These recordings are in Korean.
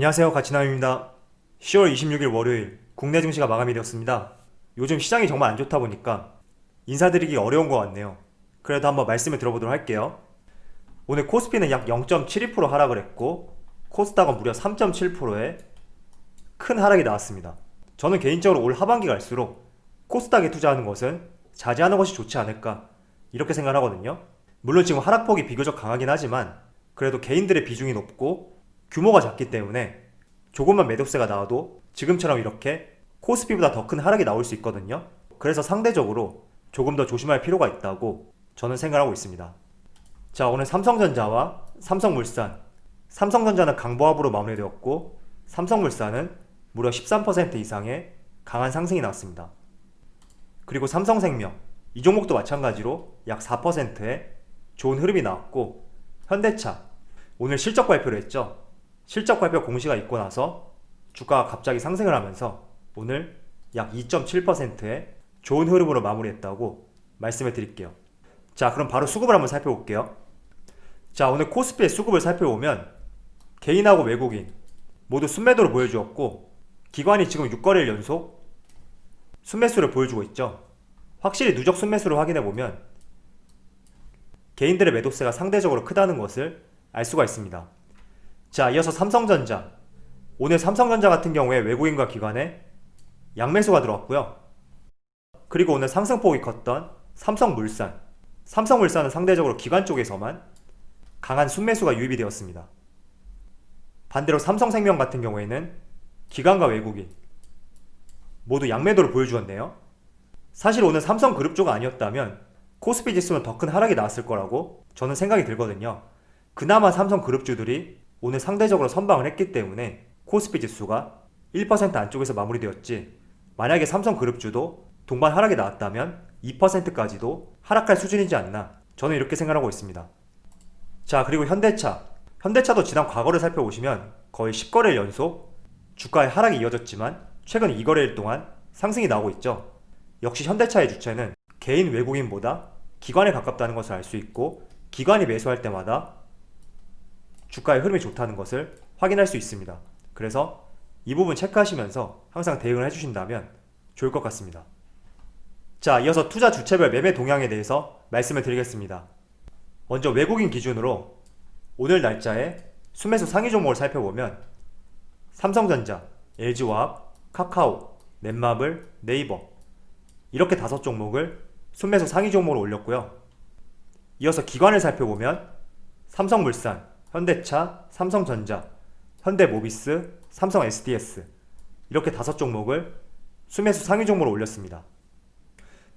안녕하세요, 가치남입니다. 10월 26일 월요일 국내 증시가 마감이 되었습니다. 요즘 시장이 정말 안 좋다 보니까 인사드리기 어려운 것 같네요. 그래도 한번 말씀을 들어보도록 할게요. 오늘 코스피는 약 0.72% 하락을 했고 코스닥은 무려 3.7%의 큰 하락이 나왔습니다. 저는 개인적으로 올 하반기 갈수록 코스닥에 투자하는 것은 자제하는 것이 좋지 않을까 이렇게 생각하거든요. 물론 지금 하락폭이 비교적 강하긴 하지만 그래도 개인들의 비중이 높고 규모가 작기 때문에 조금만 매도세가 나와도 지금처럼 이렇게 코스피보다 더 큰 하락이 나올 수 있거든요. 그래서 상대적으로 조금 더 조심할 필요가 있다고 저는 생각하고 있습니다. 자, 오늘 삼성전자와 삼성물산, 삼성전자는 강보합으로 마무리되었고 삼성물산은 무려 13% 이상의 강한 상승이 나왔습니다. 그리고 삼성생명, 이 종목도 마찬가지로 약 4%의 좋은 흐름이 나왔고 현대차, 오늘 실적 발표를 했죠. 실적 발표 공시가 있고 나서 주가가 갑자기 상승을 하면서 오늘 약 2.7%의 좋은 흐름으로 마무리했다고 말씀을 드릴게요. 자, 그럼 바로 수급을 한번 살펴볼게요. 자, 오늘 코스피의 수급을 살펴보면 개인하고 외국인 모두 순매도를 보여주었고 기관이 지금 6거래일 연속 순매수를 보여주고 있죠. 확실히 누적 순매수를 확인해보면 개인들의 매도세가 상대적으로 크다는 것을 알 수가 있습니다. 자, 이어서 삼성전자, 오늘 삼성전자 같은 경우에 외국인과 기관에 양매수가 들어왔고요. 그리고 오늘 상승폭이 컸던 삼성물산, 삼성물산은 상대적으로 기관 쪽에서만 강한 순매수가 유입이 되었습니다. 반대로 삼성생명 같은 경우에는 기관과 외국인 모두 양매도를 보여주었네요. 사실 오늘 삼성그룹주가 아니었다면 코스피 지수는 더 큰 하락이 나왔을 거라고 저는 생각이 들거든요. 그나마 삼성그룹주들이 오늘 상대적으로 선방을 했기 때문에 코스피 지수가 1% 안쪽에서 마무리되었지, 만약에 삼성그룹주도 동반 하락이 나왔다면 2%까지도 하락할 수준이지 않나, 저는 이렇게 생각하고 있습니다. 자, 그리고 현대차도 지난 과거를 살펴보시면 거의 10거래일 연속 주가의 하락이 이어졌지만 최근 2거래일 동안 상승이 나오고 있죠. 역시 현대차의 주체는 개인 외국인보다 기관에 가깝다는 것을 알 수 있고 기관이 매수할 때마다 주가의 흐름이 좋다는 것을 확인할 수 있습니다. 그래서 이 부분 체크하시면서 항상 대응을 해주신다면 좋을 것 같습니다. 자, 이어서 투자 주체별 매매 동향에 대해서 말씀을 드리겠습니다. 먼저 외국인 기준으로 오늘 날짜에 순매수 상위 종목을 살펴보면 삼성전자, LG화학, 카카오, 넷마블, 네이버 이렇게 5종목을 순매수 상위 종목으로 올렸고요. 이어서 기관을 살펴보면 삼성물산, 현대차, 삼성전자, 현대모비스, 삼성 SDS 이렇게 5종목을 순매수 상위 종목으로 올렸습니다.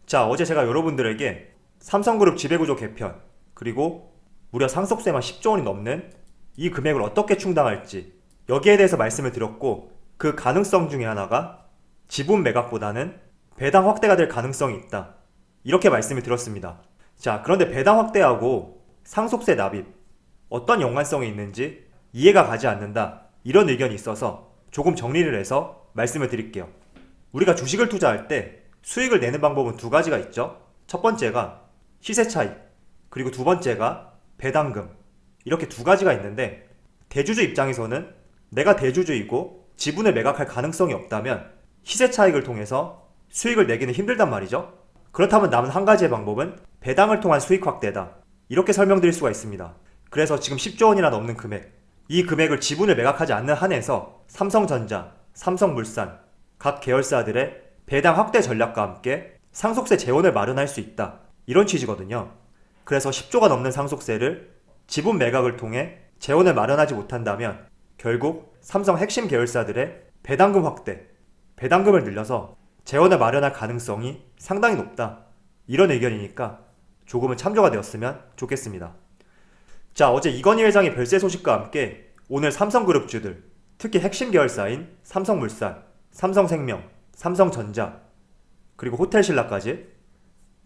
자, 어제 제가 여러분들에게 삼성그룹 지배구조 개편 그리고 무려 상속세만 10조 원이 넘는 이 금액을 어떻게 충당할지 여기에 대해서 말씀을 드렸고 그 가능성 중에 하나가 지분 매각보다는 배당 확대가 될 가능성이 있다, 이렇게 말씀을 드렸습니다. 자, 그런데 배당 확대하고 상속세 납입 어떤 연관성이 있는지 이해가 가지 않는다, 이런 의견이 있어서 조금 정리를 해서 말씀을 드릴게요. 우리가 주식을 투자할 때 수익을 내는 방법은 2가지가 있죠. 첫 번째가 시세 차익, 그리고 두 번째가 배당금, 이렇게 2가지가 있는데 대주주 입장에서는 내가 대주주이고 지분을 매각할 가능성이 없다면 시세 차익을 통해서 수익을 내기는 힘들단 말이죠. 그렇다면 남은 한 가지의 방법은 배당을 통한 수익 확대다, 이렇게 설명드릴 수가 있습니다. 그래서 지금 10조 원이나 넘는 금액, 이 금액을 지분을 매각하지 않는 한에서 삼성전자, 삼성물산 각 계열사들의 배당 확대 전략과 함께 상속세 재원을 마련할 수 있다, 이런 취지거든요. 그래서 10조가 넘는 상속세를 지분 매각을 통해 재원을 마련하지 못한다면 결국 삼성 핵심 계열사들의 배당금 확대, 배당금을 늘려서 재원을 마련할 가능성이 상당히 높다, 이런 의견이니까 조금은 참조가 되었으면 좋겠습니다. 자, 어제 이건희 회장의 별세 소식과 함께 오늘 삼성그룹주들, 특히 핵심 계열사인 삼성물산, 삼성생명, 삼성전자, 그리고 호텔신라까지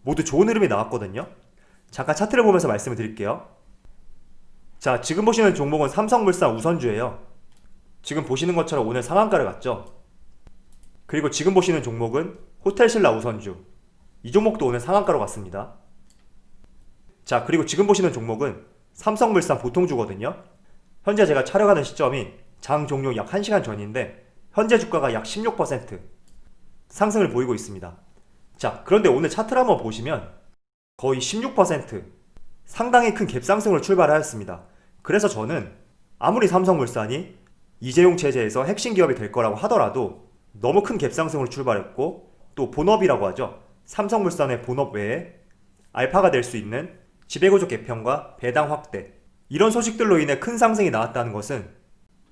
모두 좋은 흐름이 나왔거든요. 잠깐 차트를 보면서 말씀을 드릴게요. 자, 지금 보시는 종목은 삼성물산 우선주예요. 지금 보시는 것처럼 오늘 상한가를 갔죠. 그리고 지금 보시는 종목은 호텔신라 우선주, 이 종목도 오늘 상한가로 갔습니다. 자, 그리고 지금 보시는 종목은 삼성물산 보통주거든요. 현재 제가 촬영하는 시점이 장 종료 약 1시간 전인데 현재 주가가 약 16% 상승을 보이고 있습니다. 자, 그런데 오늘 차트를 한번 보시면 거의 16% 상당히 큰 갭상승으로 출발하였습니다. 그래서 저는 아무리 삼성물산이 이재용 체제에서 핵심 기업이 될 거라고 하더라도 너무 큰 갭상승으로 출발했고, 또 본업이라고 하죠. 삼성물산의 본업 외에 알파가 될 수 있는 지배구조 개편과 배당 확대, 이런 소식들로 인해 큰 상승이 나왔다는 것은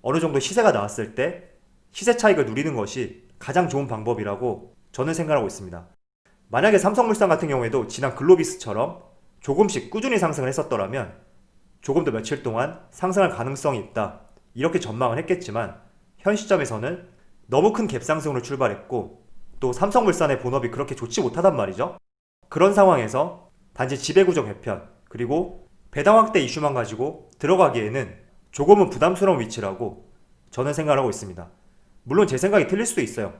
어느 정도 시세가 나왔을 때 시세 차익을 누리는 것이 가장 좋은 방법이라고 저는 생각하고 있습니다. 만약에 삼성물산 같은 경우에도 지난 글로비스처럼 조금씩 꾸준히 상승을 했었더라면 조금 더 며칠 동안 상승할 가능성이 있다, 이렇게 전망을 했겠지만, 현 시점에서는 너무 큰 갭상승으로 출발했고, 또 삼성물산의 본업이 그렇게 좋지 못하단 말이죠. 그런 상황에서 단지 지배구조 개편 그리고 배당 확대 이슈만 가지고 들어가기에는 조금은 부담스러운 위치라고 저는 생각하고 있습니다. 물론 제 생각이 틀릴 수도 있어요.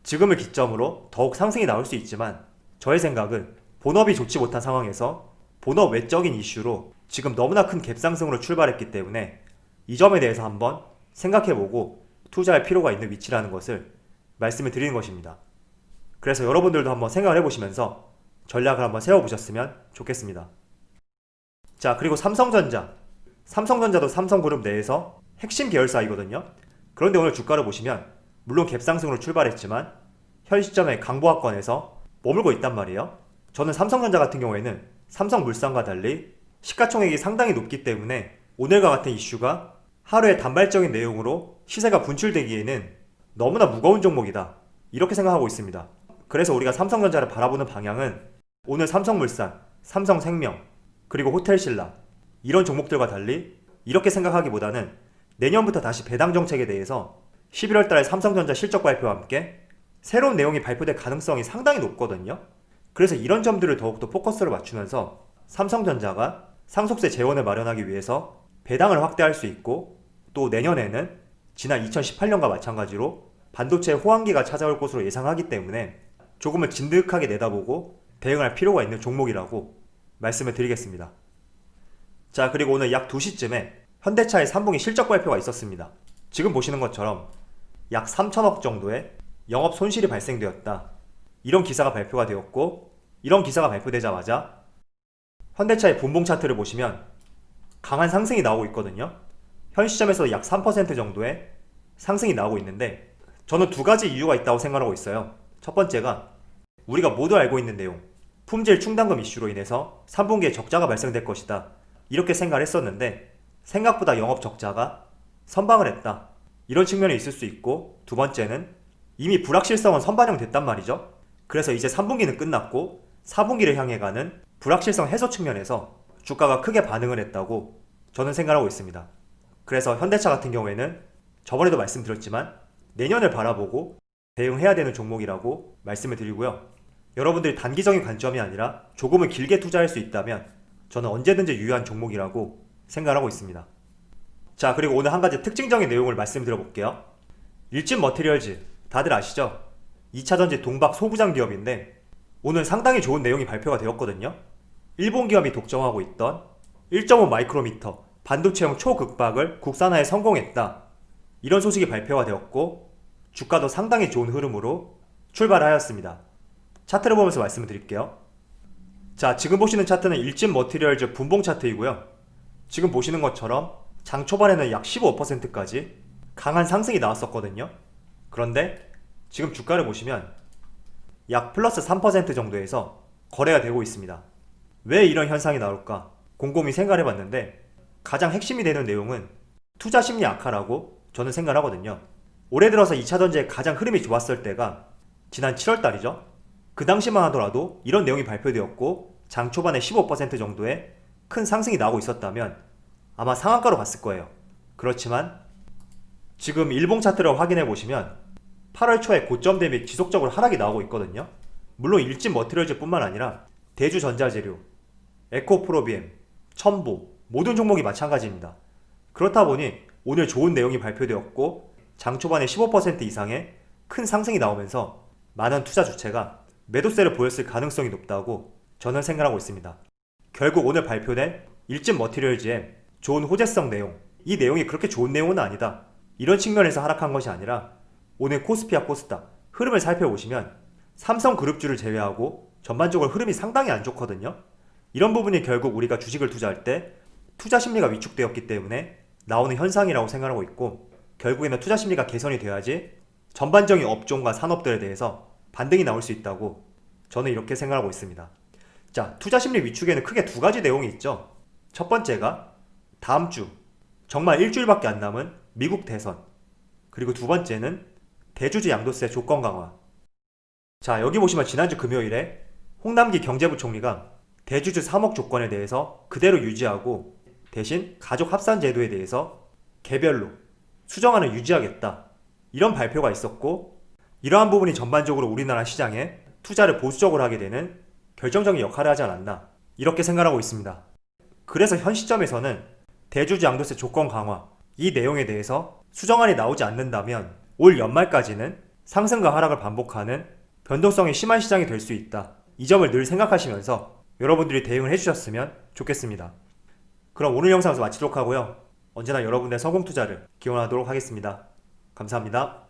지금을 기점으로 더욱 상승이 나올 수 있지만, 저의 생각은 본업이 좋지 못한 상황에서 본업 외적인 이슈로 지금 너무나 큰 갭상승으로 출발했기 때문에 이 점에 대해서 한번 생각해보고 투자할 필요가 있는 위치라는 것을 말씀을 드리는 것입니다. 그래서 여러분들도 한번 생각을 해보시면서 전략을 한번 세워보셨으면 좋겠습니다. 자, 그리고 삼성전자도 삼성그룹 내에서 핵심 계열사이거든요. 그런데 오늘 주가를 보시면 물론 갭상승으로 출발했지만 현 시점에 강보합권에서 머물고 있단 말이에요. 저는 삼성전자 같은 경우에는 삼성물산과 달리 시가총액이 상당히 높기 때문에 오늘과 같은 이슈가 하루에 단발적인 내용으로 시세가 분출되기에는 너무나 무거운 종목이다, 이렇게 생각하고 있습니다. 그래서 우리가 삼성전자를 바라보는 방향은 오늘 삼성물산, 삼성생명, 그리고 호텔신라, 이런 종목들과 달리 이렇게 생각하기보다는 내년부터 다시 배당 정책에 대해서 11월 달에 삼성전자 실적 발표와 함께 새로운 내용이 발표될 가능성이 상당히 높거든요. 그래서 이런 점들을 더욱더 포커스를 맞추면서 삼성전자가 상속세 재원을 마련하기 위해서 배당을 확대할 수 있고, 또 내년에는 지난 2018년과 마찬가지로 반도체 호황기가 찾아올 것으로 예상하기 때문에 조금은 진득하게 내다보고 대응할 필요가 있는 종목이라고 말씀을 드리겠습니다. 자, 그리고 오늘 약 2시쯤에 현대차의 3분기 실적 발표가 있었습니다. 지금 보시는 것처럼 약 3천억 정도의 영업 손실이 발생되었다, 이런 기사가 발표가 되었고, 이런 기사가 발표되자마자 현대차의 분봉 차트를 보시면 강한 상승이 나오고 있거든요. 현 시점에서 약 3% 정도의 상승이 나오고 있는데, 저는 두 가지 이유가 있다고 생각하고 있어요. 첫 번째가 우리가 모두 알고 있는 내용, 품질 충당금 이슈로 인해서 3분기에 적자가 발생될 것이다, 이렇게 생각을 했었는데 생각보다 영업 적자가 선방을 했다, 이런 측면이 있을 수 있고, 두 번째는 이미 불확실성은 선반영됐단 말이죠. 그래서 이제 3분기는 끝났고 4분기를 향해 가는 불확실성 해소 측면에서 주가가 크게 반응을 했다고 저는 생각하고 있습니다. 그래서 현대차 같은 경우에는 저번에도 말씀드렸지만 내년을 바라보고 대응해야 되는 종목이라고 말씀을 드리고요. 여러분들이 단기적인 관점이 아니라 조금은 길게 투자할 수 있다면 저는 언제든지 유효한 종목이라고 생각하고 있습니다. 자, 그리고 오늘 한 가지 특징적인 내용을 말씀드려 볼게요. 일진머티리얼즈 다들 아시죠? 2차전지 동박 소부장 기업인데 오늘 상당히 좋은 내용이 발표가 되었거든요. 일본 기업이 독점하고 있던 1.5 마이크로미터 반도체형 초극박을 국산화에 성공했다, 이런 소식이 발표가 되었고 주가도 상당히 좋은 흐름으로 출발하였습니다. 차트를 보면서 말씀을 드릴게요. 자, 지금 보시는 차트는 일진머티리얼즈 분봉 차트이고요. 지금 보시는 것처럼 장 초반에는 약 15%까지 강한 상승이 나왔었거든요. 그런데 지금 주가를 보시면 약 플러스 3% 정도에서 거래가 되고 있습니다. 왜 이런 현상이 나올까 곰곰이 생각을 해봤는데 가장 핵심이 되는 내용은 투자 심리 악화라고 저는 생각을 하거든요. 올해 들어서 2차전지의 가장 흐름이 좋았을 때가 지난 7월 달이죠. 그 당시만 하더라도 이런 내용이 발표되었고 장 초반에 15% 정도의 큰 상승이 나오고 있었다면 아마 상한가로 갔을 거예요. 그렇지만 지금 일봉 차트를 확인해 보시면 8월 초에 고점 대비 지속적으로 하락이 나오고 있거든요. 물론 일진머티리얼즈 뿐만 아니라 대주전자재료, 에코프로비엠, 첨보 모든 종목이 마찬가지입니다. 그렇다 보니 오늘 좋은 내용이 발표되었고 장 초반에 15% 이상의 큰 상승이 나오면서 많은 투자 주체가 매도세를 보였을 가능성이 높다고 저는 생각하고 있습니다. 결국 오늘 발표된 일진머티리얼즈의 좋은 호재성 내용, 이 내용이 그렇게 좋은 내용은 아니다, 이런 측면에서 하락한 것이 아니라 오늘 코스피와 코스닥 흐름을 살펴보시면 삼성그룹주를 제외하고 전반적으로 흐름이 상당히 안 좋거든요. 이런 부분이 결국 우리가 주식을 투자할 때 투자 심리가 위축되었기 때문에 나오는 현상이라고 생각하고 있고, 결국에는 투자 심리가 개선이 돼야지 전반적인 업종과 산업들에 대해서 반등이 나올 수 있다고 저는 이렇게 생각하고 있습니다. 자, 투자 심리 위축에는 크게 두 가지 내용이 있죠. 첫 번째가 다음 주 정말 일주일밖에 안 남은 미국 대선, 그리고 두 번째는 대주주 양도세 조건 강화. 자, 여기 보시면 지난주 금요일에 홍남기 경제부총리가 대주주 3억 조건에 대해서 그대로 유지하고 대신 가족 합산 제도에 대해서 개별로 수정안을 유지하겠다, 이런 발표가 있었고, 이러한 부분이 전반적으로 우리나라 시장에 투자를 보수적으로 하게 되는 결정적인 역할을 하지 않았나, 이렇게 생각하고 있습니다. 그래서 현 시점에서는 대주주 양도세 조건 강화 이 내용에 대해서 수정안이 나오지 않는다면 올 연말까지는 상승과 하락을 반복하는 변동성이 심한 시장이 될 수 있다, 이 점을 늘 생각하시면서 여러분들이 대응을 해주셨으면 좋겠습니다. 그럼 오늘 영상에서 마치도록 하고요. 언제나 여러분의 성공 투자를 기원하도록 하겠습니다. 감사합니다.